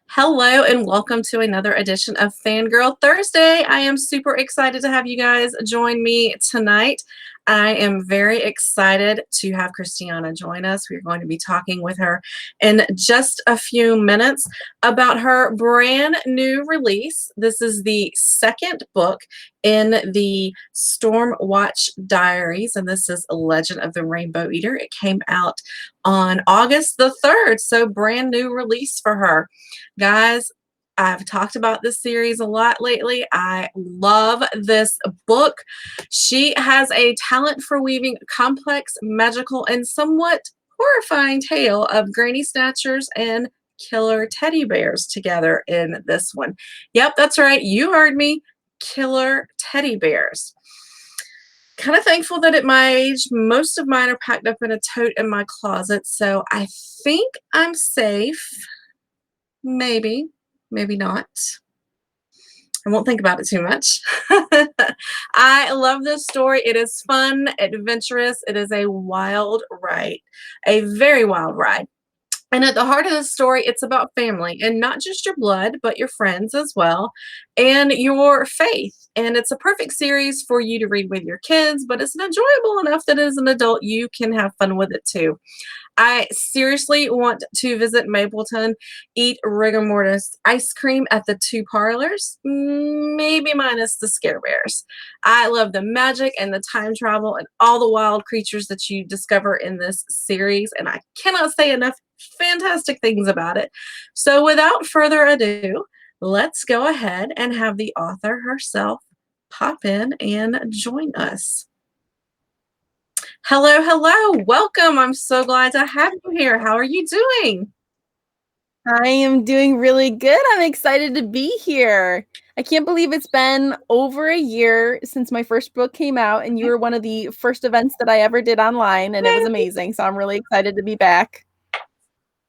Hello and welcome to another edition of Fangirl Thursday. I am super excited to have you guys join me tonight. I am very excited to have Kristiana join us. We're going to be talking with her in just a few minutes about her brand new release. This is the second book in the Stormwatch Diaries, and this is Legend of the Rainbow Eater. It came out on August the 3rd, so brand new release for her. Guys, I've talked about this series a lot lately. I love this book. She has a talent for weaving complex, magical, and somewhat horrifying tale of granny snatchers and killer teddy bears together in this one. Yep, that's right. You heard me. Killer teddy bears. Kind of thankful that at my age, most of mine are packed up in a tote in my closet, so I think I'm safe. Maybe, maybe not. I won't think about it too much. I love this story. It is fun, adventurous. It is a wild ride, a very wild ride. And at the heart of the story, it's about family, and not just your blood, but your friends as well, and your faith. And it's a perfect series for you to read with your kids, but it's enjoyable enough that as an adult, you can have fun with it too. I seriously want to visit Mapleton, eat rigor mortis ice cream at the two parlors, maybe minus the scare bears. I love the magic and the time travel and all the wild creatures that you discover in this series, and I cannot say enough fantastic things about it. So without further ado, let's go ahead and have the author herself pop in and join us. Hello, hello. Welcome. I'm so glad to have you here. How are you doing? I am doing really good. I'm excited to be here. I can't believe it's been over a year since my first book came out, and you were one of the first events that I ever did online, and it was amazing. So I'm really excited to be back.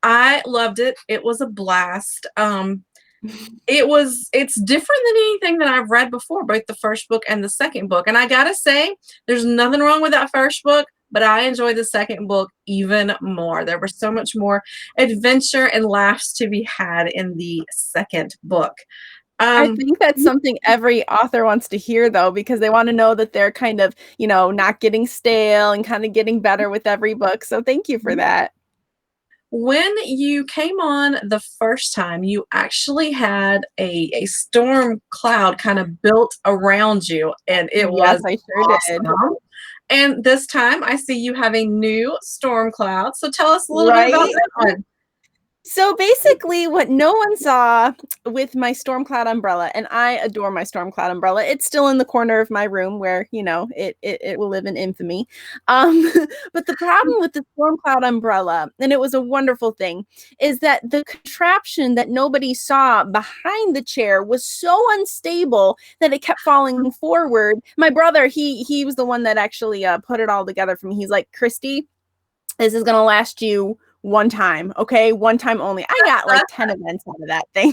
I loved it. It was a blast. It's different than anything that I've read before, both the first book and the second book. And I gotta say, there's nothing wrong with that first book, but I enjoyed the second book even more. There was so much more adventure and laughs to be had in the second book. I think that's something every author wants to hear, though, because they want to know that they're kind of, not getting stale and kind of getting better with every book. So thank you for that. When you came on the first time, you actually had a storm cloud kind of built around you, and it Yes, was I sure did. awesome. And this time, I see you have a new storm cloud. So tell us a little bit about Right? that one. So basically, what no one saw with my storm cloud umbrella, and I adore my storm cloud umbrella. It's still in the corner of my room where it will live in infamy. Um, but the problem with the storm cloud umbrella, and it was a wonderful thing, is that the contraption that nobody saw behind the chair was so unstable that it kept falling forward. My brother, he was the one that actually put it all together for me. He's like, Christy, this is gonna last you one time, okay? One time only. I got like 10 events out of that thing.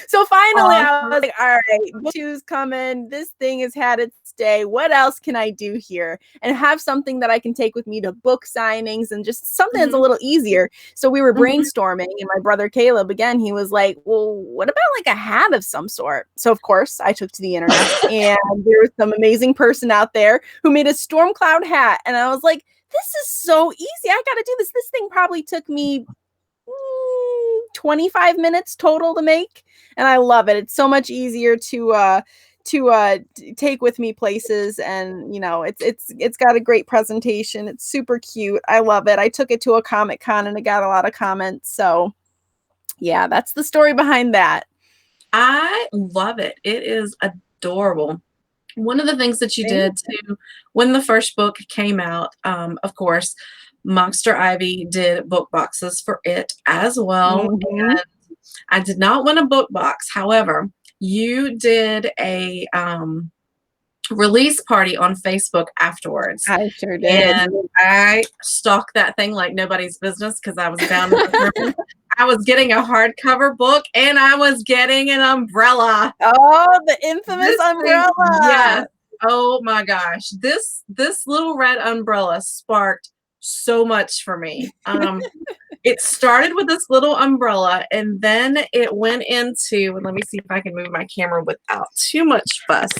So finally I was like, all right, book two's coming. This thing has had its day. What else can I do here? And have something that I can take with me to book signings and just something that's a little easier. So we were brainstorming, and my brother Caleb, again, he was like, well, what about like a hat of some sort? So of course I took to the internet, and there was some amazing person out there who made a storm cloud hat. And I was like, this is so easy. I got to do this. This thing probably took me 25 minutes total to make, and I love it. It's so much easier to take with me places, and it's got a great presentation. It's super cute. I love it. I took it to a Comic-Con and it got a lot of comments. So yeah, that's the story behind that. I love it. It is adorable. One of the things that you did too, when the first book came out, of course, Monster Ivy did book boxes for it as well. Mm-hmm. And I did not win a book box. However, you did a release party on Facebook afterwards. I sure did. And I stalked that thing like nobody's business because I was bound and determined. I was getting a hardcover book and I was getting an umbrella. Oh, the infamous umbrella. Yes. Oh my gosh. This little red umbrella sparked so much for me. It started with this little umbrella, and then it went into, and let me see if I can move my camera without too much fuss.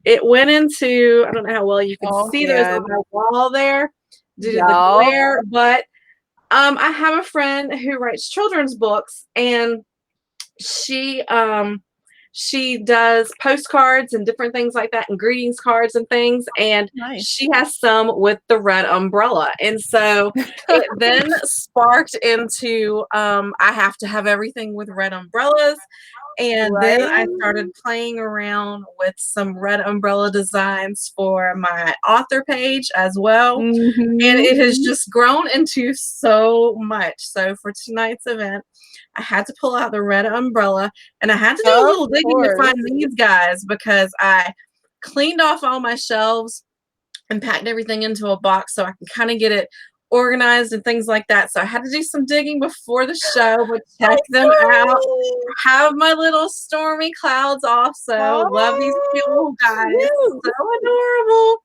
It went into, I don't know how well you can Oh see those on man. my wall there due to the Yup. glare, but I have a friend who writes children's books, and she she does postcards and different things like that, and greetings cards and things, and Nice. she has some with the red umbrella. And so it then sparked into I have to have everything with red umbrellas. And then Right? I started playing around with some red umbrella designs for my author page as well. And Mhm. it has just grown into so much. So for tonight's event, I had to pull out the red umbrella, and I had to do a Of little digging to course. find these guys because I cleaned off all my shelves and packed everything into a box so I can kind of get it organized and things like that. So I had to do some digging before the show, but check Of them out. course. Have my little stormy clouds also. Love these cute Oh, little guys. cute. So adorable.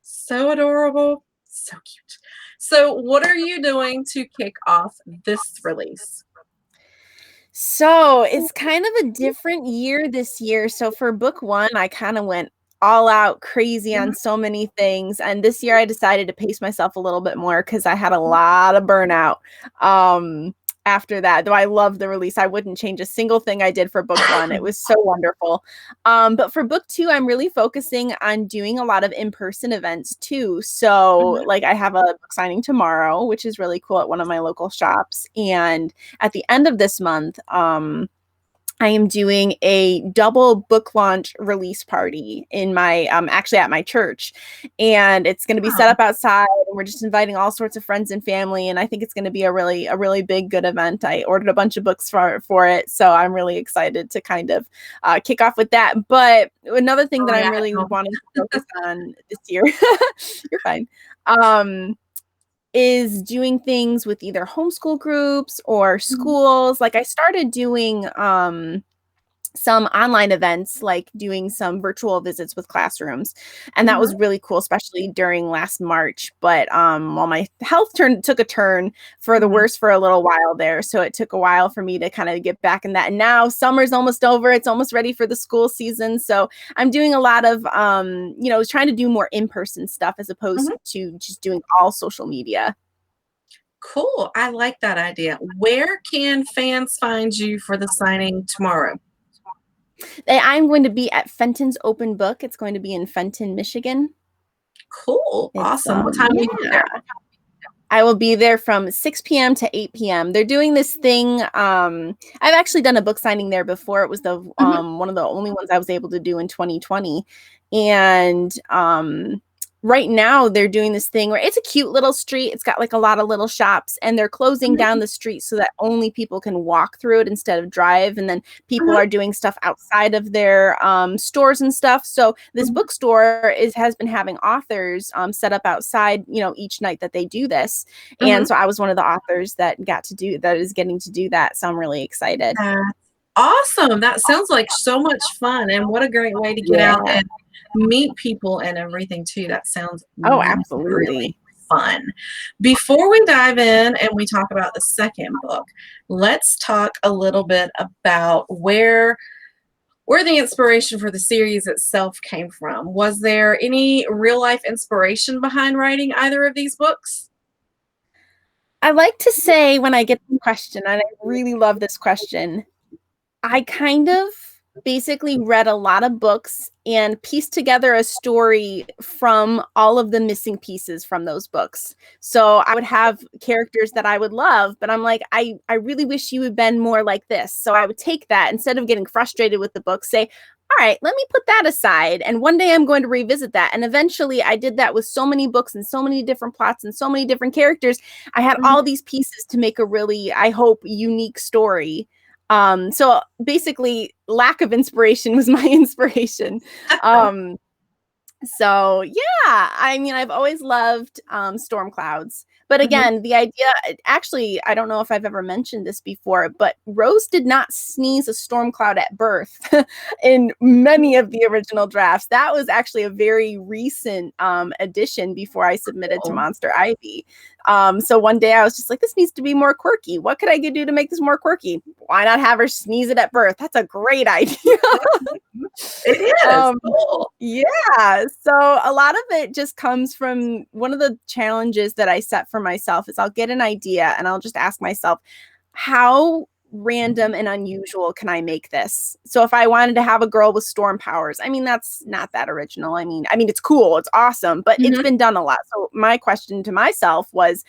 So adorable. So cute. So, what are you doing to kick off this release? So it's kind of a different year this year. So for book one, I kind of went all out crazy on Mhm. so many things. And this year I decided to pace myself a little bit more because I had a lot of burnout. Um, After that, though I love the release, I wouldn't change a single thing I did for book one. It was so wonderful. But for book two, I'm really focusing on doing a lot of in-person events too. So Mhm. like I have a book signing tomorrow, which is really cool at one of my local shops. And at the end of this month, I am doing a double book launch release party in my actually at my church, and it's going to be set Oh, up outside, and we're just inviting all sorts of friends and family, and I think it's going to be a really big good event. I ordered a bunch of books for it, so I'm really excited to kind of kick off with that. But another thing that sorry, I'm I had really to wanting to focus on this year, you're fine. Is doing things with either homeschool groups or Mhm. schools. Like I started doing some online events, like doing some virtual visits with classrooms. And that Mhm. was really cool, especially during last March. But while my health took a turn for the Mhm. worse for a little while there. So it took a while for me to kind of get back in that. And now summer's almost over. It's almost ready for the school season. So I'm doing a lot of trying to do more in-person stuff as opposed Mhm. to just doing all social media. Cool. I like that idea. Where can fans find you for the signing tomorrow? I'm going to be at Fenton's Open Book. It's going to be in Fenton, Michigan. Cool. It's Awesome. What time will you be yeah. there? I will be there from 6 p.m. to 8 p.m. They're doing this thing. I've actually done a book signing there before. It was the Mhm. one of the only ones I was able to do in 2020. And right now they're doing this thing where it's a cute little street. It's got like a lot of little shops, and they're closing Mhm. down the street so that only people can walk through it instead of drive. And then people Mhm. are doing stuff outside of their stores and stuff. So this Mhm. bookstore has been having authors set up outside, each night that they do this. And Mhm. so I was one of the authors that is getting to do that. So I'm really excited. That's awesome. That sounds like so much fun, and what a great way to get out Yeah. and meet people and everything too. That sounds Oh, really, really absolutely. fun. Before we dive in and we talk about the second book, let's talk a little bit about where the inspiration for the series itself came from. Was there any real life inspiration behind writing either of these books? I like to say when I get the question, and I really love this question, I kind of basically read a lot of books and pieced together a story from all of the missing pieces from those books. So I would have characters that I would love, but I'm like, I really wish you had been more like this. So I would take that instead of getting frustrated with the book, say, all right, let me put that aside. And one day I'm going to revisit that. And eventually I did that with so many books and so many different plots and so many different characters. I had Mhm. all these pieces to make a really, I hope, unique story. So basically lack of inspiration was my inspiration. Um, So yeah, I mean, I've always loved storm clouds. But Mhm. again, the idea, actually, I don't know if I've ever mentioned this before, but Rose did not sneeze a storm cloud at birth in many of the original drafts. That was actually a very recent addition before I submitted to Cool. Monster Ivy. So one day I was just like, this needs to be more quirky. What could I do to make this more quirky? Why not have her sneeze it at birth? That's a great idea. It is. um, Cool. yeah. So a lot of it just comes from one of the challenges that I set for myself is I'll get an idea and I'll just ask myself, how random and unusual can I make this? So if I wanted to have a girl with storm powers, I mean, that's not that original. I mean, it's cool, it's awesome, but it's Mhm. been done a lot. So my question to myself was,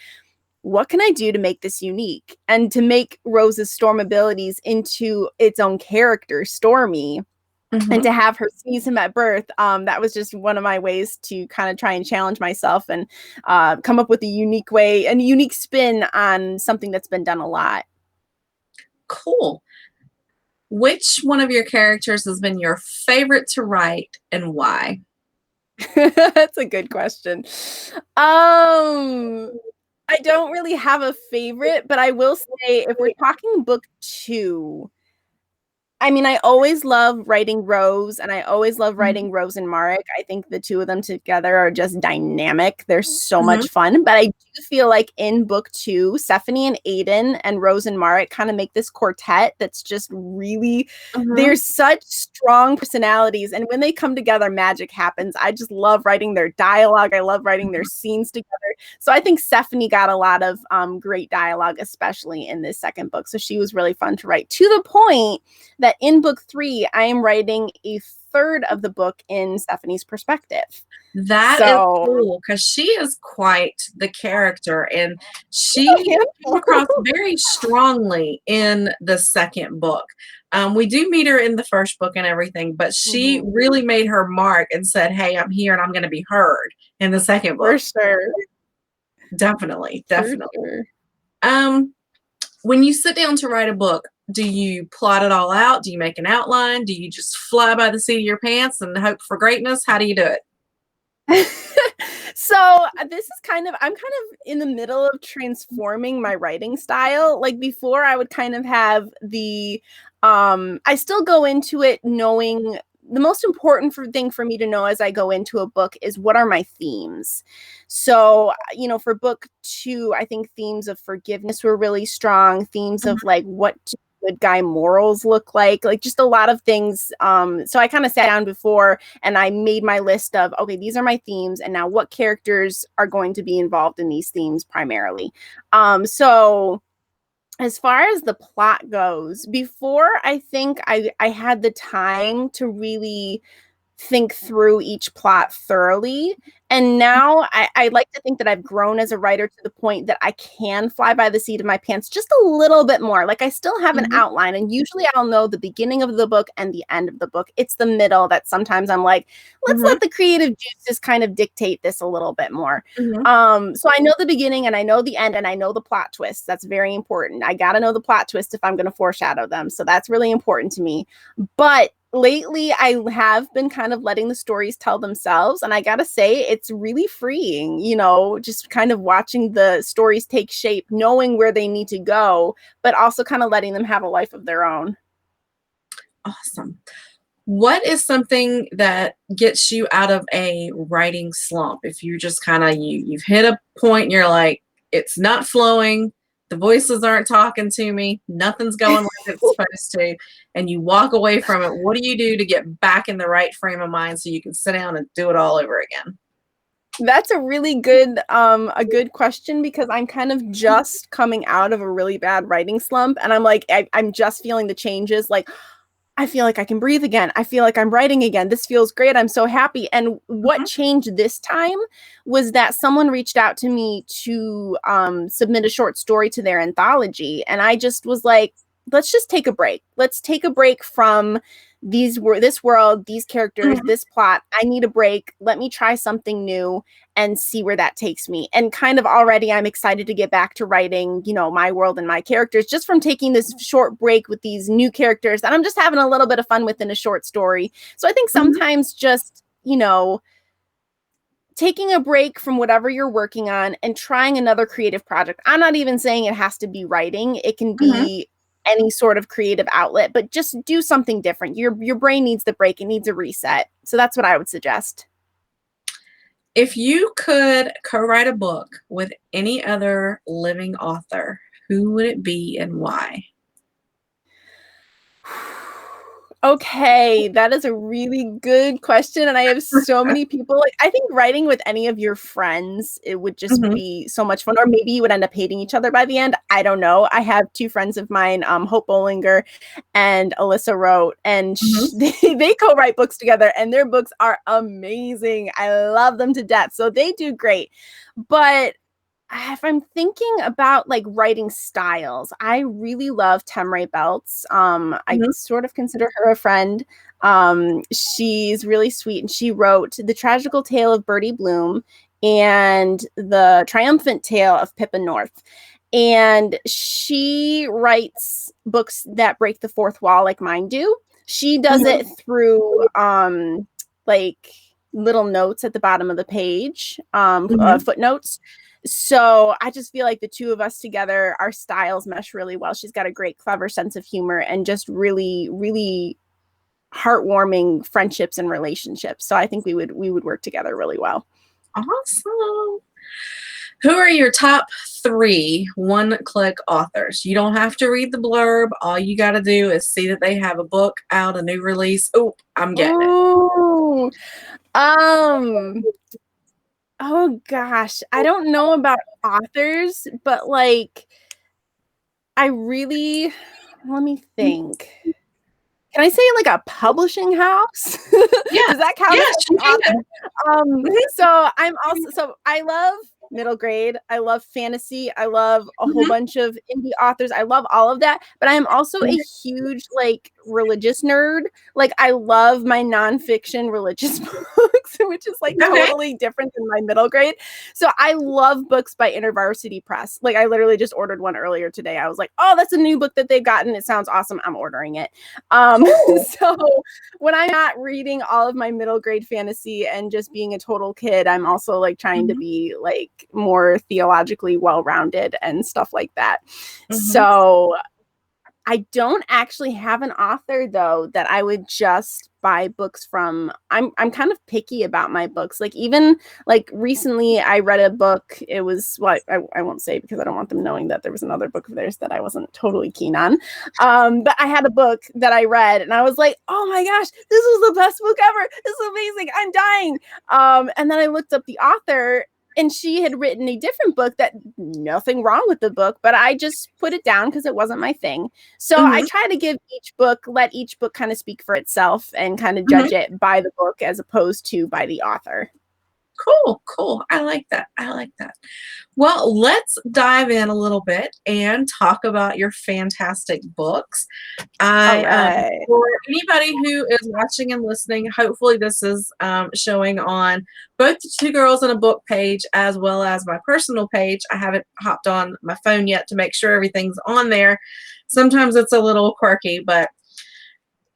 what can I do to make this unique and to make Rose's storm abilities into its own character, Stormy? And Mhm. to have her sneeze him at birth, that was just one of my ways to kind of try and challenge myself and come up with a unique way and a unique spin on something that's been done a lot. Cool. Which one of your characters has been your favorite to write and why? That's a good question. I don't really have a favorite, but I will say if we're talking book two, I mean, I always love writing Rose, and I always love Mhm. writing Rose and Marek. I think the two of them together are just dynamic. They're so Mhm. much fun. But I do feel like in book two, Stephanie and Aiden and Rose and Marek kind of make this quartet that's just really, Mhm. they're such strong personalities. And when they come together, magic happens. I just love writing their dialogue. I love writing their scenes together. So I think Stephanie got a lot of great dialogue, especially in this second book. So she was really fun to write to the point that in book three, I am writing a third of the book in Stephanie's perspective. That is So cool because she is quite the character, and she came across very strongly in the second book. We do meet her in the first book and everything, but she Mhm. really made her mark and said, "Hey, I'm here and I'm gonna be heard" in the second For book. sure. Definitely, For definitely. sure. Um, when you sit down to write a book, do you plot it all out? Do you make an outline? Do you just fly by the seat of your pants and hope for greatness? How do you do it? So this is I'm kind of in the middle of transforming my writing style. Like before I would kind of have I still go into it knowing the most important thing for me to know as I go into a book is what are my themes. So, for book two, I think themes of forgiveness were really strong, themes Mhm. of like what good guy morals look like just a lot of things. So I kind of sat down before and I made my list of, okay, these are my themes, and now what characters are going to be involved in these themes primarily. So as far as the plot goes, before I think I had the time to really think through each plot thoroughly. And now I like to think that I've grown as a writer to the point that I can fly by the seat of my pants just a little bit more. Like I still have an Mhm. outline, and usually I'll know the beginning of the book and the end of the book. It's the middle that sometimes I'm like, let's Mhm. let the creative juices kind of dictate this a little bit more. Mhm. So I know the beginning and I know the end and I know the plot twists. That's very important. I got to know the plot twist if I'm going to foreshadow them. So that's really important to me. But lately I have been kind of letting the stories tell themselves, and I gotta say it's really freeing, just kind of watching the stories take shape, knowing where they need to go, but also kind of letting them have a life of their own. Awesome. What is something that gets you out of a writing slump? If you just kind of you've hit a point and you're like, it's not flowing, the voices aren't talking to me, nothing's going like it's supposed to, and you walk away from it, what do you do to get back in the right frame of mind so you can sit down and do it all over again? That's a really good question, because I'm kind of just coming out of a really bad writing slump, and I'm like I'm just feeling the changes, like I feel like I can breathe again. I feel like I'm writing again. This feels great. I'm so happy. And what Mhm. changed this time was that someone reached out to me to submit a short story to their anthology. And I just was like, let's just take a break. Let's take a break from this world, these characters, Mhm. this plot. I need a break. Let me try something new and see where that takes me. And kind of already I'm excited to get back to writing, my world and my characters, just from taking this short break with these new characters that I'm just having a little bit of fun with in a short story. So I think Mhm. sometimes just, taking a break from whatever you're working on and trying another creative project. I'm not even saying it has to be writing. It can Mhm. be any sort of creative outlet, but just do something different. Your brain needs the break. It needs a reset. So that's what I would suggest. If you could co-write a book with any other living author, who would it be and why? Okay, that is a really good question. And I have so many people. Like, I think writing with any of your friends, it would just Mhm, be so much fun. Or maybe you would end up hating each other by the end. I don't know. I have two friends of mine, Hope Bollinger and Alyssa Rote, and mhm. they co-write books together, and their books are amazing. I love them to death. So they do great. But if I'm thinking about like writing styles, I really love Temre Belts. I Mhm, sort of consider her a friend. She's really sweet, and she wrote The Tragical Tale of Bertie Bloom and The Triumphant Tale of Pippa North. And she writes books that break the fourth wall like mine do. She does mhm, it through like little notes at the bottom of the page, mhm. footnotes. So I just feel like the two of us together, our styles mesh really well. She's got a great, clever sense of humor and just really, really heartwarming friendships and relationships. So I think we would work together really well. Awesome. Who are your top 3 one-click authors? You don't have to read the blurb. All you gotta do is see that they have a book out, a new release. Oh, I'm getting it. Ooh, um, oh gosh, I don't know about authors, but like I really let me think. Can I say like a publishing house? Yes, Does that count as yes, you an author? can. Mhm, So I love middle grade. I love fantasy. I love a whole mhm, bunch of indie authors. I love all of that. But I am also a mhm. huge like religious nerd. Like I love my nonfiction religious books, which is like Okay. totally different than my middle grade. So I love books by InterVarsity Press. Like I literally just ordered one earlier today. I was like, oh, that's a new book that they've gotten. It sounds awesome. I'm ordering it. Cool. So when I'm not reading all of my middle grade fantasy and just being a total kid, I'm also like trying to Mhm, be like more theologically well-rounded and stuff like that. mhm, So I don't actually have an author though that I would just buy books from. I'm kind of picky about my books. Like even like recently I read a book. It was what I won't say because I don't want them knowing that there was another book of theirs that I wasn't totally keen on. But I had a book that I read and I was like, oh my gosh, this was the best book ever. This is amazing. I'm dying. And then I looked up the author and she had written a different book that nothing wrong with the book, but I just put it down because it wasn't my thing. So I mhm, try to let each book kind of speak for itself and kind of mhm. judge it by the book as opposed to by the author. Cool, cool. I like that. I like that. Well, let's dive in a little bit and talk about your fantastic books. All I, right. for anybody who is watching and listening, hopefully this is showing on both the Two Girls in a Book page as well as my personal page. I haven't hopped on my phone yet to make sure everything's on there. Sometimes it's a little quirky, but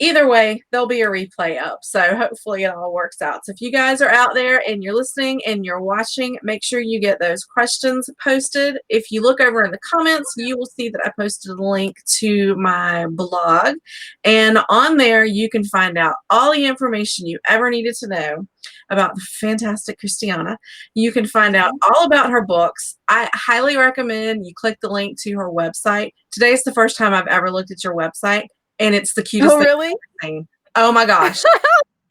either way, there'll be a replay up. So hopefully it all works out. So if you guys are out there and you're listening and you're watching, make sure you get those questions posted. If you look over in the comments, you will see that I posted a link to my blog. And on there, you can find out all the information you ever needed to know about the fantastic Kristiana. You can find out all about her books. I highly recommend you click the link to her website. Today's the first time I've ever looked at your website and it's the cutest Oh, thing really? I've ever seen. Oh my gosh.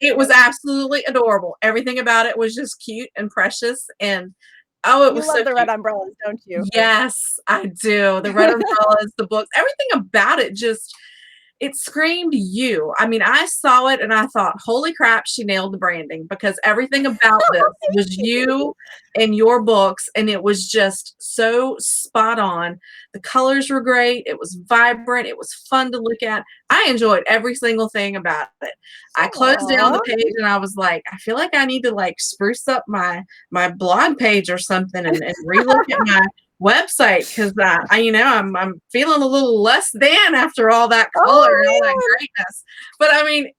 It was absolutely adorable. Everything about it was just cute and precious, and oh, it You was so love the red cute. umbrellas, don't you? Yes, I do. The red umbrellas, the books, everything about it just it screamed you. I mean, I saw it and I thought, "Holy crap, she nailed the branding," because everything about this Thank was you. you and your books, and it was just so spot on. The colors were great, it was vibrant, it was fun to look at. I enjoyed every single thing about it. I closed down Aw. the page and I was like, "I feel like I need to, like, spruce up my blog page or something and relook at website because I'm feeling a little less than after all that color and all that Oh, greatness. But I mean,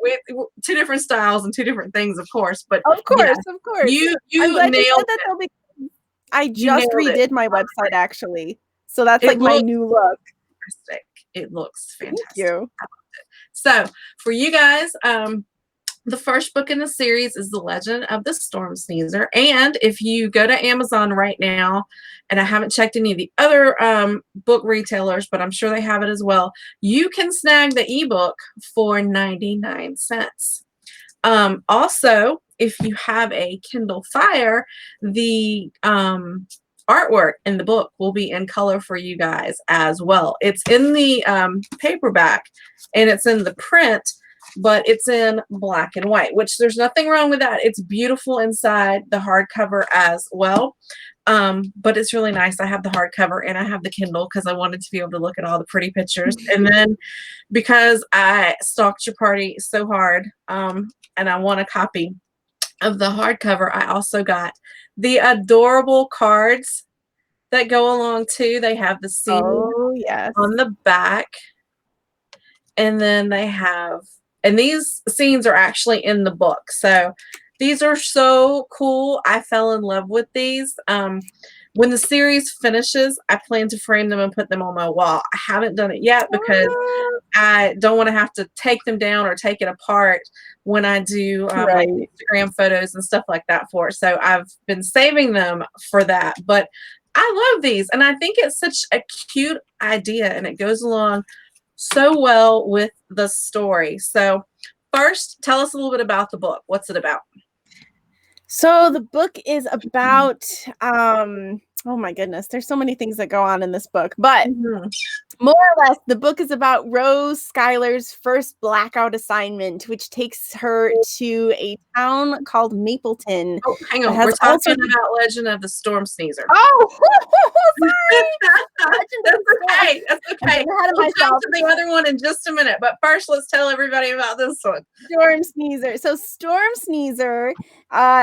with two different styles and two different things, of course. But of yeah, course, of course. you I'm glad you said nailed that it. though, because I You just nailed it. redid my website actually. So that's It like my looks new look. fantastic. It looks Thank fantastic. you. So for you guys, the first book in the series is The Legend of the Storm Sneezer. And if you go to Amazon right now, and I haven't checked any of the other book retailers, but I'm sure they have it as well, you can snag the ebook for 99 cents. Also, if you have a Kindle Fire, the artwork in the book will be in color for you guys as well. It's in the paperback and it's in the print, but it's in black and white, which there's nothing wrong with that. It's beautiful inside the hardcover as well. But it's really nice. I have the hardcover and I have the Kindle because I wanted to be able to look at all the pretty pictures. And then because I stalked your party so hard, and I want a copy of the hardcover, I also got the adorable cards that go along too. They have the scene Oh, yes. on the back, and then they have, and these scenes are actually in the book. So these are so cool. I fell in love with these. When the series finishes, I plan to frame them and put them on my wall. I haven't done it yet because I don't want to have to take them down or take it apart when I do like Right. Instagram photos and stuff like that for it. So I've been saving them for that. But I love these, and I think it's such a cute idea, and it goes along so well with the story. So first, tell us a little bit about the book. What's it about? So the book is about oh my goodness, there's so many things that go on in this book, but Mhm. more or less, the book is about Rose Schuyler's first blackout assignment, which takes her to a town called Mapleton Oh, hang that on. We're has also. talking about Legend of the Storm Sneezer. Oh, sorry. Legend of That's the Storm. okay. That's I'm okay. getting ahead of We'll jump myself. to the other one in just a minute. But first, let's tell everybody about this one. Storm Sneezer. So Storm Sneezer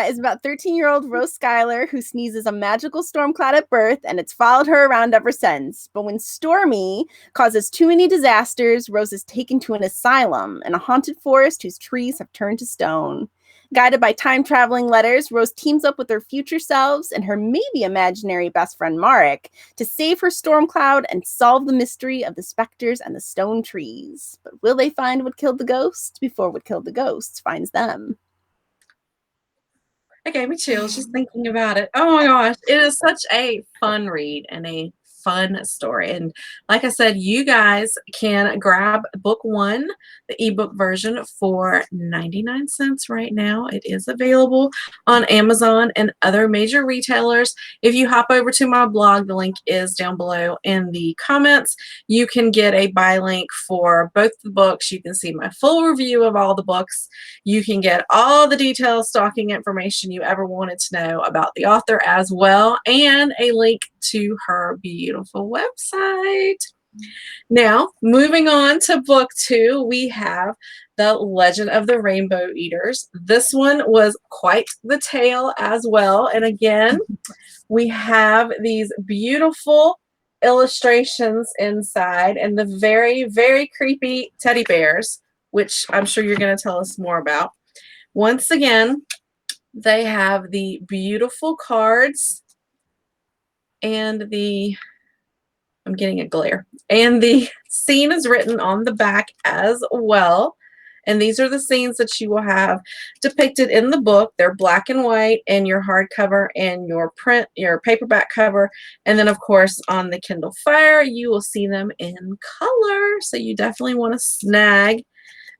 is about 13-year-old Rose Schuyler who sneezes a magical storm cloud at birth, and it's followed her around ever since. But when Stormy causes too many disasters, Rose is taken to an asylum in a haunted forest whose trees have turned to stone. Guided by time-traveling letters, Rose teams up with her future selves and her maybe imaginary best friend Marek to save her storm cloud and solve the mystery of the specters and the stone trees. But will they find what killed the ghosts before what killed the ghosts finds them? It gave me chills just thinking about it. Oh my gosh. It is such a fun read and a fun story. And like I said, you guys can grab book one, the ebook version, for 99 cents right now. It is available on Amazon and other major retailers. If you hop over to my blog, the link is down below in the comments. You can get a buy link for both the books. You can see my full review of all the books. You can get all the detailed stocking information you ever wanted to know about the author as well, and a link to her beautiful website. Now, moving on to book two, we have The Legend of the Rainbow Eaters. This one was quite the tale as well. And again, we have these beautiful illustrations inside and the very, very creepy teddy bears, which I'm sure you're going to tell us more about. Once again, they have the beautiful cards and I'm getting a glare. And the scene is written on the back as well. And these are the scenes that you will have depicted in the book. They're black and white in your hardcover and your print, your paperback cover. And then, of course, on the Kindle Fire, you will see them in color. So you definitely want to snag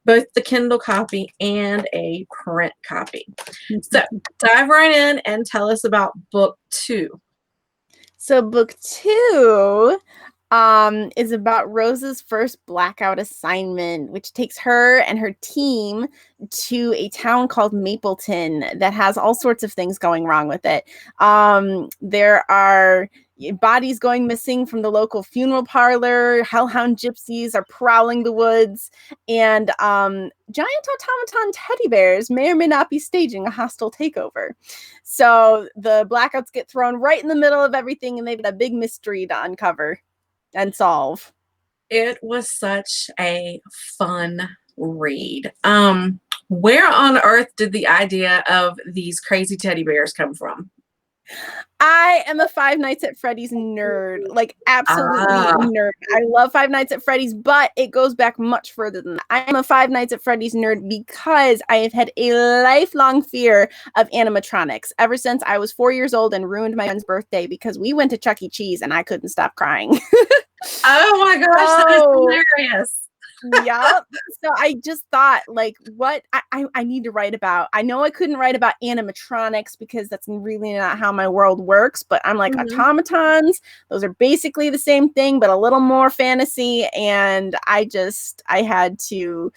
both the Kindle copy and a print copy. So dive right in and tell us about book two. So book two is about Rose's first blackout assignment, which takes her and her team to a town called Mapleton that has all sorts of things going wrong with it. There are bodies going missing from the local funeral parlor. Hellhound gypsies are prowling the woods, and giant automaton teddy bears may or may not be staging a hostile takeover. So the blackouts get thrown right in the middle of everything, and they've got a big mystery to uncover and solve. It was such a fun read. Where on earth did the idea of these crazy teddy bears come from? I am a Five Nights at Freddy's nerd, like absolutely Ah, nerd. I love Five Nights at Freddy's, but it goes back much further than that. I am a Five Nights at Freddy's nerd because I have had a lifelong fear of animatronics ever since I was 4 years old and ruined my friend's birthday because we went to Chuck E. Cheese and I couldn't stop crying. oh my gosh, that is So hilarious. yep. So I just thought, like, what I need to write about. I know I couldn't write about animatronics because that's really not how my world works, but I'm like, Mhm. automatons, those are basically the same thing, but a little more fantasy. And I had to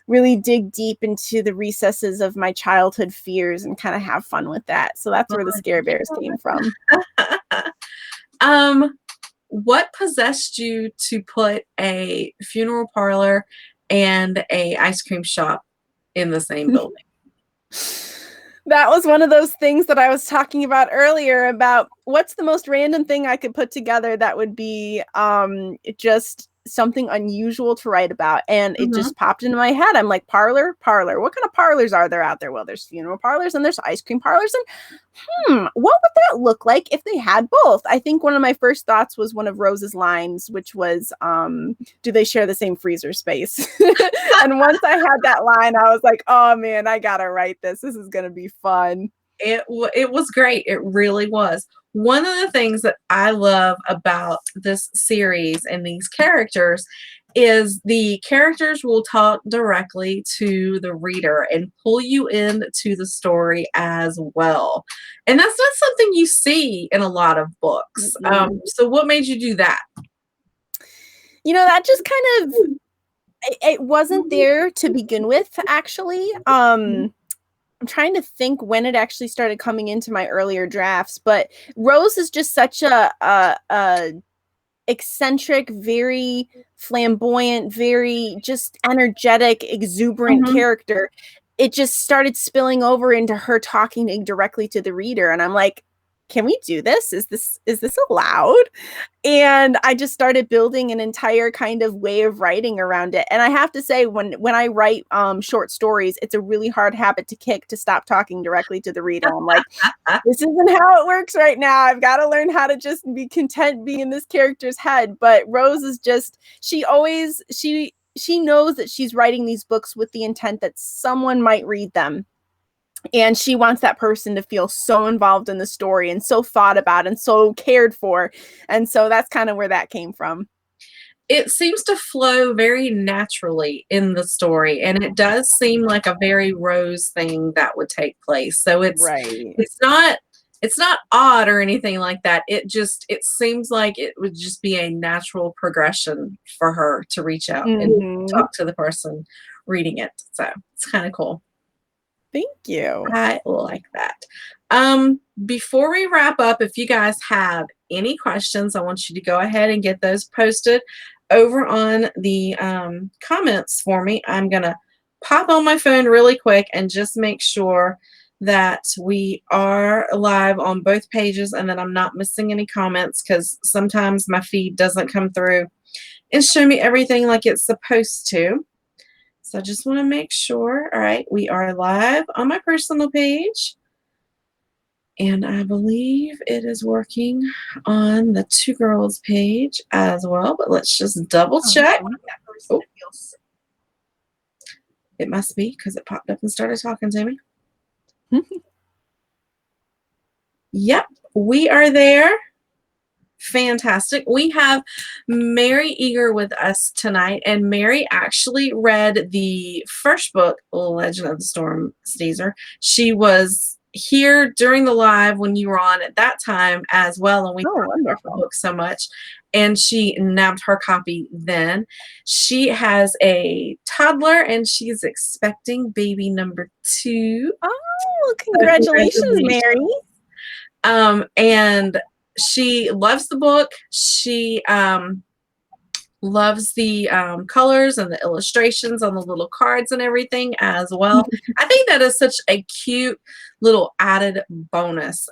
really dig deep into the recesses of my childhood fears and kind of have fun with that. So that's where the Scare Bears came from. Um, what possessed you to put a funeral parlor and a ice cream shop in the same building? That was one of those things that I was talking about earlier about what's the most random thing I could put together that would be just something unusual to write about. And it Mhm. just popped into my head. I'm like, parlor. What kind of parlors are there out there? Well, there's funeral parlors and there's ice cream parlors. And what would that look like if they had both? I think one of my first thoughts was one of Rose's lines, which was, do they share the same freezer space? And once I had that line, I was like, oh man, I gotta write this. This is gonna be fun. It was great. It really was. One of the things that I love about this series and these characters is the characters will talk directly to the reader and pull you into the story as well. And that's not something you see in a lot of books. Mm-mm. So what made you do that? You know, that just kind of it wasn't there to begin with, actually. I'm trying to think when it actually started coming into my earlier drafts, but Rose is just such a eccentric, very flamboyant, very just energetic, exuberant Mhm. character. It just started spilling over into her talking directly to the reader, and I'm like, can we do this? Is this allowed? And I just started building an entire kind of way of writing around it. And I have to say, when I write short stories, it's a really hard habit to kick to stop talking directly to the reader. I'm like, this isn't how it works right now. I've got to learn how to just be content being in this character's head. But Rose is just, she knows that she's writing these books with the intent that someone might read them, and she wants that person to feel so involved in the story and so thought about and so cared for. And so that's kind of where that came from. It seems to flow very naturally in the story, and it does seem like a very Rose thing that would take place. So Right. it's not it's not odd or anything like that. It seems like it would just be a natural progression for her to reach out and Mm-hmm. talk to the person reading it. So it's kind of cool. Thank you. I like that. Before we wrap up, if you guys have any questions, I want you to go ahead and get those posted over on the comments for me. I'm going to pop on my phone really quick and just make sure that we are live on both pages and that I'm not missing any comments, because sometimes my feed doesn't come through and show me everything like it's supposed to. So I just want to make sure. All right, we are live on my personal page. And I believe it is working on the Two Girls page as well. But let's just double check. Awesome. Oh, it must be because it popped up and started talking to me. Yep, we are there. Fantastic. We have Mary Eager with us tonight, and Mary actually read the first book, Legend of the Storm Sneezer. She was here during the live when you were on at that time as well, and we Oh, talked about the wonderful. book so much, and she nabbed her copy then. She has a toddler, and she's expecting baby number 2. Oh, So congratulations, congratulations. Mary. And she loves the book. She loves the colors and the illustrations on the little cards and everything as well. I think that is such a cute little added bonus.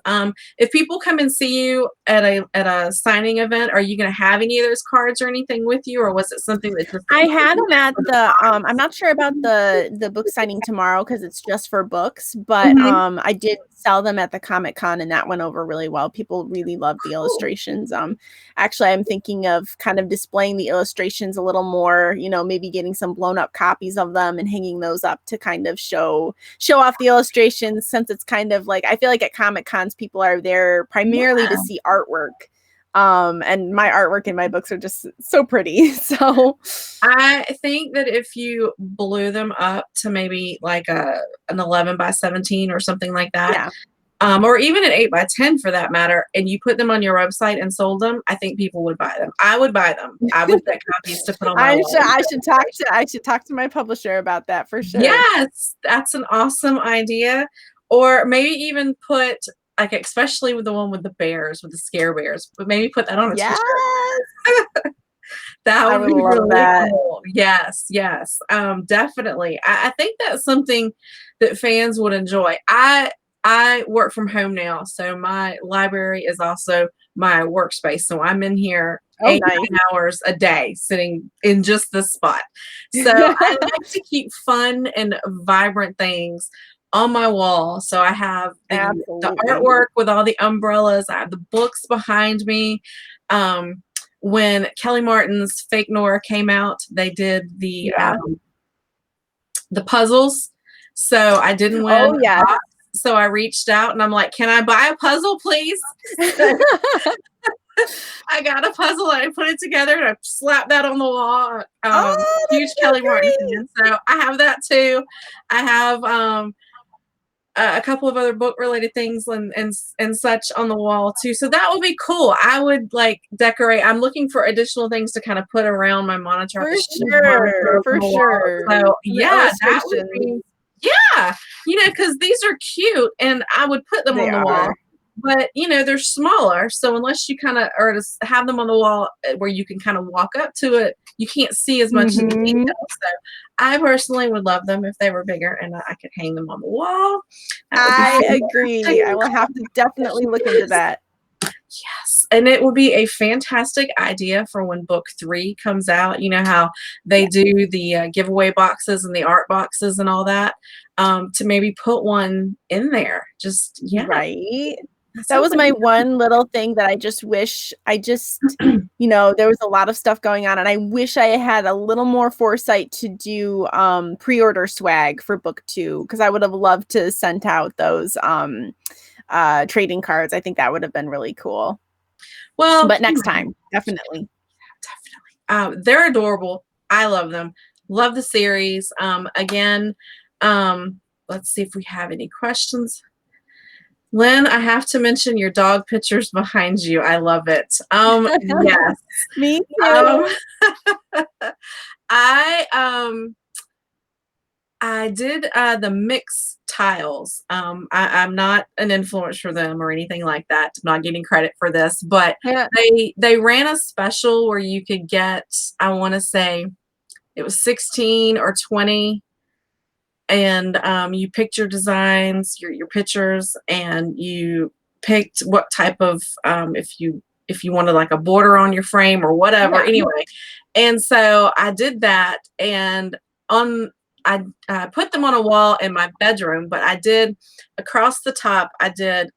If people come and see you at a signing event, are you going to have any of those cards or anything with you, or was it something that just I had them at the I'm not sure about the book signing tomorrow because it's just for books, but Mhm. I did sell them at the Comic-Con and that went over really well. People really love the Cool. illustrations. Actually I'm thinking of kind of displaying the illustrations a little more, you know, maybe getting some blown up copies of them and hanging those up to kind of show off the illustrations, since it's kind of like, I feel like at Comic-Cons people are there primarily to Yeah. see artwork. And my artwork in my books are just so pretty. So I think that if you blew them up to maybe like an 11 by 17 or something like that, yeah. or even an 8 by 10 for that matter, and you put them on your website and sold them, I think people would buy them. I would buy them. I would get copies to put on my wall. I should talk to my publisher about that for sure. Yes, that's an awesome idea. Or maybe even put, like, especially with the one with the bears, with the scare bears, but maybe put that on a Yes. t-shirt. That I would would be love really that. cool. Yes, yes, definitely. I think that's something that fans would enjoy. I work from home now, so my library is also my workspace. So I'm in here Oh, 8, nice. 9 hours a day sitting in just this spot. So I like to keep fun and vibrant things on my wall. So I have the Absolutely. artwork with all the umbrellas. I have the books behind me. When Kelly Martin's Fake Nora came out, they did Yeah. the puzzles. So I didn't win Oh, a yes. box. So I reached out and I'm like, "Can I buy a puzzle, please?" I got a puzzle and I put it together and I slapped that on the wall. Oh, Huge that's so Kelly Martin great. fan. So I have that too. I have a couple of other book related things and such on the wall too. So that would be cool. I would like decorate. I'm looking for additional things to kind of put around my monitor. I have For a huge monitor sure. on For the wall. sure. So The yeah, that would illustrations, be, yeah, because these are cute and I would put them they on the wall. are. But they're smaller, so unless you kind of or to have them on the wall where you can kind of walk up to it, you can't see as much of the detail. Mhm. So I personally would love them if they were bigger and I could hang them on the wall. That would be I fantastic. agree. I will have to definitely look into that. Yes, and it would be a fantastic idea for when book 3 comes out. You know how they Yeah. do the giveaway boxes and the art boxes and all that, to maybe put one in there. Just yeah, Right? that That sounds was like my one little thing that I just wish there was a lot of stuff going on and I wish I had a little more foresight to do pre-order swag for book 2 because I would have loved to send out those trading cards. I think that would have been really cool. well, But next time, definitely. definitely. They're adorable. I love them. Love the series. Again, let's see if we have any questions. Lynn, I have to mention your dog pictures behind you. I love it. Yes. Me Um, too. I I did the mix tiles. I'm not an influencer for them or anything like that. I'm not getting credit for this, but Yeah. they ran a special where you could get, I want to say it was 16 or 20, and you picked your designs, your pictures, and you picked what type of if you wanted like a border on your frame or whatever. Yeah. Anyway, and so I did that, and on I put them on a wall in my bedroom, but I did across the top. I did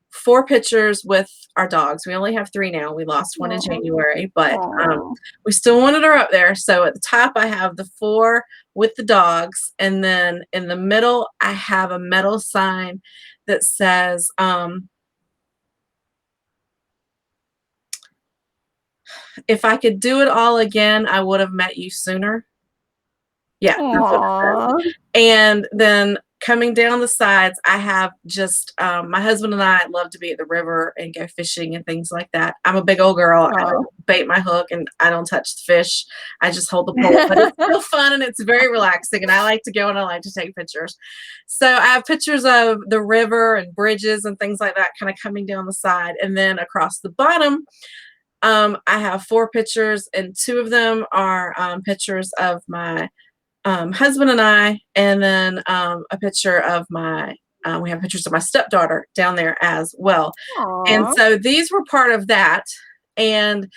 4 pictures with our dogs. We only have 3 now. We lost one in January, but Aw. we still wanted her up there. So at the top, I have the 4 with the dogs, and then in the middle, I have a metal sign that says, "If I could do it all again, I would have met you sooner." Yeah, that's what it says. Aw. And then coming down the sides, I have just my husband and I love to be at the river and go fishing and things like that. I'm a big old girl. I Aw. don't bait my hook and I don't touch the fish. I just hold the pole, but it's still fun and it's very relaxing. And I like to go and I like to take pictures. So I have pictures of the river and bridges and things like that kind of coming down the side. And then across the bottom, I have 4 pictures, and 2 of them are pictures of my husband and I, and then a picture of my, we have pictures of my stepdaughter down there as well. And Aw. so these were part of that. And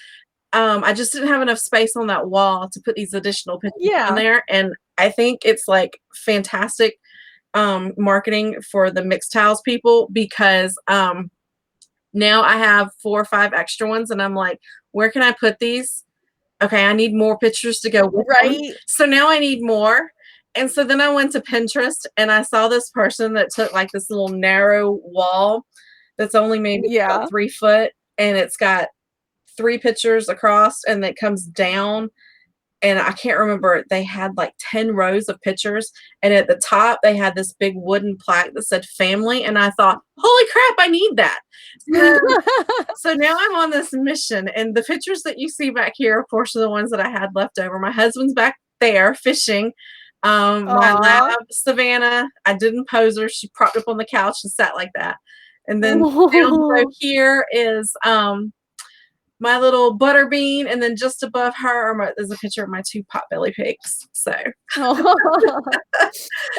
I just didn't have enough space on that wall to put these additional pictures on Yeah. there. And I think it's like fantastic marketing for the mixed tiles people because now I have 4 or 5 extra ones, and I'm like, where can I put these? Okay, I need more pictures to go with them. Right? So now I need more. And so then I went to Pinterest and I saw this person that took like this little narrow wall that's only maybe about Yeah. 3 foot, and it's got 3 pictures across and it comes down. And I can't remember, they had like 10 rows of pictures. And at the top, they had this big wooden plaque that said family. And I thought, holy crap, I need that. So now I'm on this mission, and the pictures that you see back here, of course, are the ones that I had left over. My husband's back there fishing. My Aw. lab, Savannah, I didn't pose her. She propped up on the couch and sat like that. And then down below here is my little butterbean, and then just above her there's a picture of my 2 potbelly pigs. So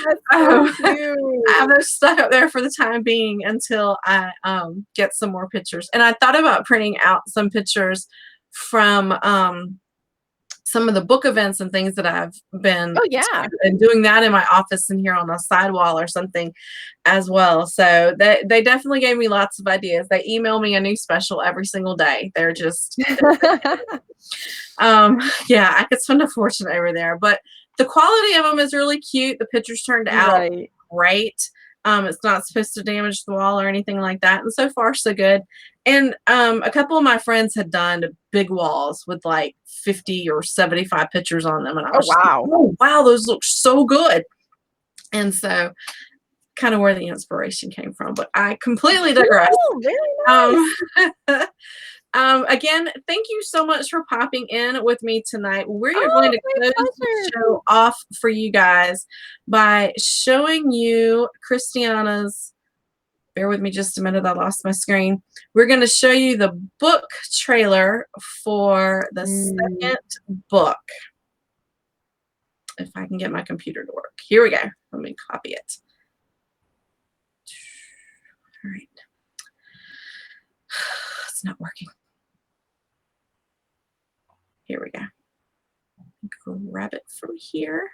That's so um, I have cute. those stuck up there for the time being until I get some more pictures. And I thought about printing out some pictures from some of the book events and things that I've been Oh, to, yeah. and doing that in my office and here on the sidewall or something as well. So they definitely gave me lots of ideas. They email me a new special every single day. They're just yeah, I could spend a fortune over there, but the quality of them is really cute. The pictures turned out Right. great. It's not supposed to damage the wall or anything like that. And so far, so good. And a couple of my friends had done big walls with like 50 or 75 pictures on them. And I Oh, was just like, wow. oh, wow, those look so good. And so, kind of where the inspiration came from. But I completely digress. Cool. Very Um, nice. again, thank you so much for popping in with me tonight. We are Oh, going to it's my close the pleasure. show off for you guys by showing you Kristiana's. Bear with me just a minute. I lost my screen. We're going to show you the book trailer for the Mm. second book. If I can get my computer to work. Here we go. Let me copy it. All right. It's not working. Here we go. Grab it from here.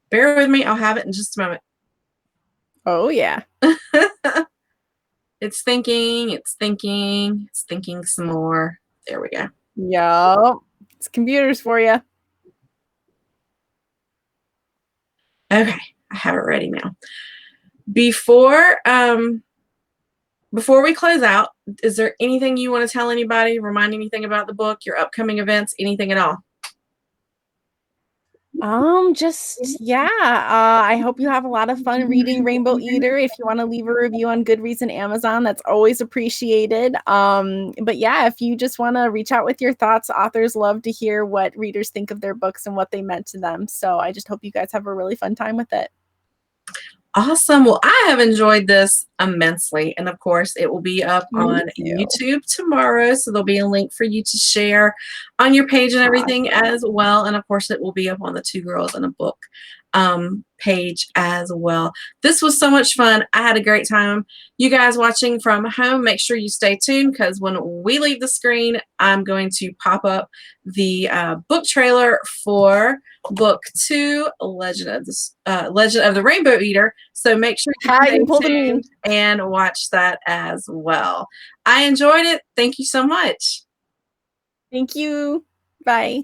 Bear with me. I'll have it in just a moment. Oh, yeah. It's thinking, it's thinking, it's thinking some more. There we go. Yup. It's computers for you. Okay, I have it ready now. Before before we close out, is there anything you want to tell anybody, remind anything about the book, your upcoming events, anything at all? Just yeah. I hope you have a lot of fun reading Rainbow Eater. If you want to leave a review on Goodreads and Amazon, that's always appreciated. But yeah, if you just want to reach out with your thoughts, authors love to hear what readers think of their books and what they meant to them. So I just hope you guys have a really fun time with it. Awesome. Well, I have enjoyed this immensely. And of course, it will be up Me on too. YouTube tomorrow. So there'll be a link for you to share on your page and everything Awesome. as well. And of course, it will be up on the Two Girls in a Book page as well. This was so much fun. I had a great time. You guys watching from home, make sure you stay tuned because when we leave the screen, I'm going to pop up the book trailer for Book 2, Legend of the Rainbow Eater. So make sure you Hi, stay you pulled a meme. tuned and watch that as well. I enjoyed it. Thank you so much. Thank you. Bye.